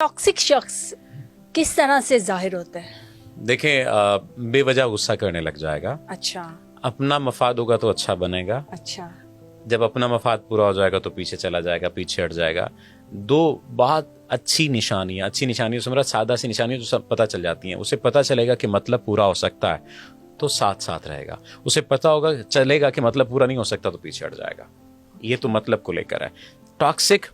Toxic शख्स किस तरह से जाहिर होता है? देखें, बेवजह गुस्सा करने लग जाएगा। अच्छा अपना मफाद होगा तो अच्छा बनेगा, अच्छा जब अपना मफाद पूरा हो जाएगा तो पीछे चला जाएगा, पीछे हट जाएगा। दो बहुत अच्छी निशानियां से मेरा सादा सी निशानियां जो सब पता चल जाती हैं। उसे पता चलेगा कि मतलब पूरा हो सकता है तो साथ साथ रहेगा, उसे पता होगा चलेगा कि मतलब पूरा नहीं हो सकता तो पीछे हट जाएगा। ये तो मतलब को लेकर है। टॉक्सिक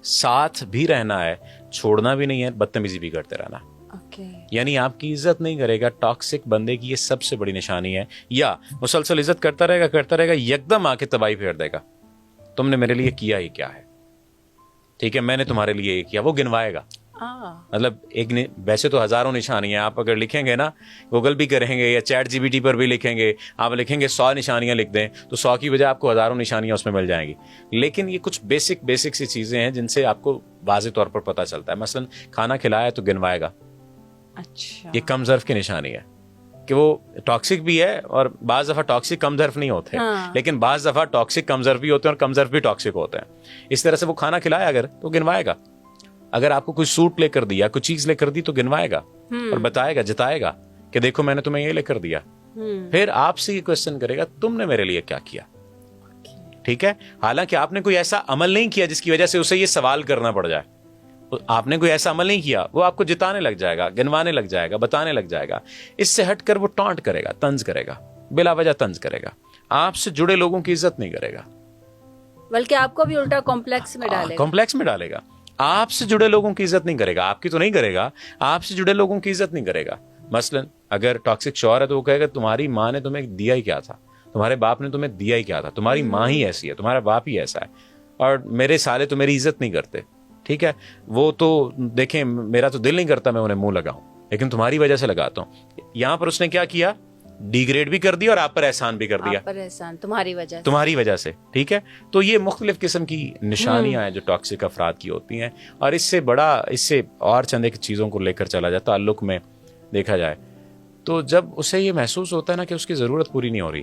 साथ भी रहना है, छोड़ना भी नहीं है, बदतमीजी भी करते रहना, ओके यानी आपकी इज्जत नहीं करेगा। टॉक्सिक बंदे की ये सबसे बड़ी निशानी है। या मुसलसल इज्जत करता रहेगा, यकदम आके तबाही फेर देगा। तुमने मेरे लिए किया ही क्या है, ठीक है, मैंने तुम्हारे लिए ये किया, वो गिनवाएगा। मतलब वैसे तो हजारों निशानियां आप अगर लिखेंगे ना, गूगल भी करेंगे या चैट जीपीटी पर भी लिखेंगे, आप लिखेंगे 100 निशानियां लिख दें तो 100 की बजाय आपको हजारों निशानियां उसमें मिल जाएंगी। लेकिन ये कुछ बेसिक सी चीजें हैं जिनसे आपको वाज़ेह तौर पर पता चलता है। मसलन खाना खिलाया तो गिनवाएगा, अच्छा ये कम ज़र्फ की निशानी है कि वो टॉक्सिक भी है। और बाज़ दफ़ा टॉक्सिक कम ज़र्फ नहीं होते, लेकिन बाज़ दफ़ा टॉक्सिक कम ज़र्फ भी होते हैं और कम ज़र्फ भी टॉक्सिक होते हैं। इस तरह से वो खाना खिलाया अगर तो गिनवाएगा, अगर आपको कोई सूट लेकर दिया, कोई चीज लेकर दी तो गिनवाएगा और बताएगा, जताएगा कि देखो मैंने तुम्हें ये लेकर दिया। फिर आपसे ये क्वेश्चन करेगा तुमने मेरे लिए क्या किया, ठीक है। हालांकि आपने कोई ऐसा अमल नहीं किया जिसकी वजह से उसे ये सवाल करना पड़ जाए, आपने कोई ऐसा अमल नहीं किया, वो आपको जिताने लग जाएगा, गिनवाने लग जाएगा, बताने लग जाएगा। इससे हटकर वो टॉन्ट करेगा, तंज करेगा, बिला वजह तंज करेगा, आपसे जुड़े लोगों की इज्जत नहीं करेगा, बल्कि आपको भी उल्टा कॉम्प्लेक्स में डालेगा। आपसे जुड़े लोगों की इज्जत नहीं करेगा, आपकी तो नहीं करेगा, आपसे जुड़े लोगों की इज्जत नहीं करेगा। मसलन अगर टॉक्सिक शौहर है तो वो कहेगा तुम्हारी माँ ने तुम्हें दिया ही क्या था, तुम्हारे बाप ने तुम्हें दिया ही क्या था, तुम्हारी माँ ही ऐसी है, तुम्हारा बाप ही ऐसा है, और मेरे साले तो मेरी इज्जत नहीं करते, ठीक है। वो तो देखें, मेरा तो दिल नहीं करता मैं उन्हें मुंह लगाऊं, लेकिन तुम्हारी वजह से लगाता हूं। यहां पर उसने क्या किया, डिग्रेड भी कर दिया और आप पर एहसान भी कर दिया, आप पर एहसान तुम्हारी वजह से, ठीक है। तो ये मुख्तलिफ किस्म की निशानियां हैं जो टॉक्सिक अफराद की होती हैं। और इससे और चंद एक चीज़ों को लेकर चला जाए, ताल्लुक में देखा जाए तो जब उसे ये महसूस होता है ना कि उसकी ज़रूरत पूरी नहीं हो रही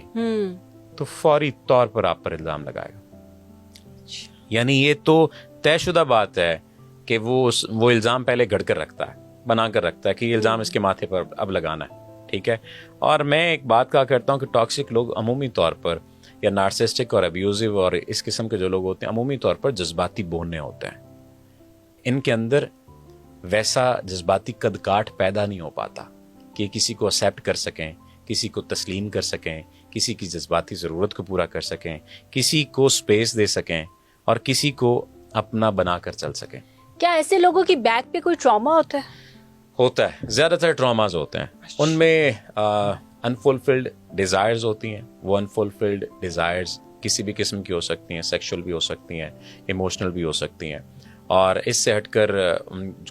तो फौरी तौर पर आप पर इल्ज़ाम लगाएगा। यानी ये तो तयशुदा बात है कि वो इल्ज़ाम पहले घड़ कर रखता है, बना कर रखता है कि ये इल्ज़ाम इसके माथे पर अब लगाना है, ठीक है। और मैं एक बात कहा करता हूँ कि टॉक्सिक लोग अमूमी तौर पर, या नार्सिसिस्टिक और अब्यूजिव और इस किस्म के जो लोग होते हैं, अमूमी तौर पर जज्बाती बोलने होते हैं। इनके अंदर वैसा जज्बाती कदकाठ पैदा नहीं हो पाता कि किसी को एक्सेप्ट कर सकें, किसी को तस्लीम कर सकें, किसी की जज्बाती ज़रूरत को पूरा कर सकें, किसी को स्पेस दे सकें और किसी को अपना बनाकर चल सकें। क्या ऐसे लोगों की बैक पे कोई ट्रॉमा होता है? ज़्यादातर ट्रॉमाज होते हैं, उनमें अनफुलफिल्ड डिज़ायर्स होती हैं। वो अनफुलफिल्ड डिज़ायर्स किसी भी किस्म की हो सकती हैं, सेक्सुअल भी हो सकती हैं, इमोशनल भी हो सकती हैं। और इससे हटकर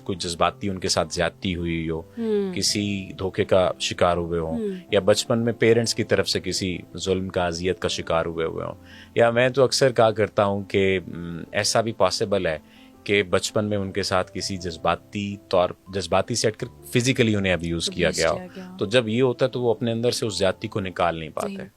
कोई जज्बाती उनके साथ ज्यादती हुई हो, किसी धोखे का शिकार हुए हों, या बचपन में पेरेंट्स की तरफ से किसी जुल्म का, अजियत का शिकार हुए हों। या मैं तो अक्सर कहा करता हूँ कि ऐसा भी पॉसिबल है कि बचपन में उनके साथ किसी जज्बाती से हटकर फिजिकली उन्हें अब्यूज किया गया हो। तो जब ये होता है तो वो अपने अंदर से उस ज्यादती को निकाल नहीं पाते।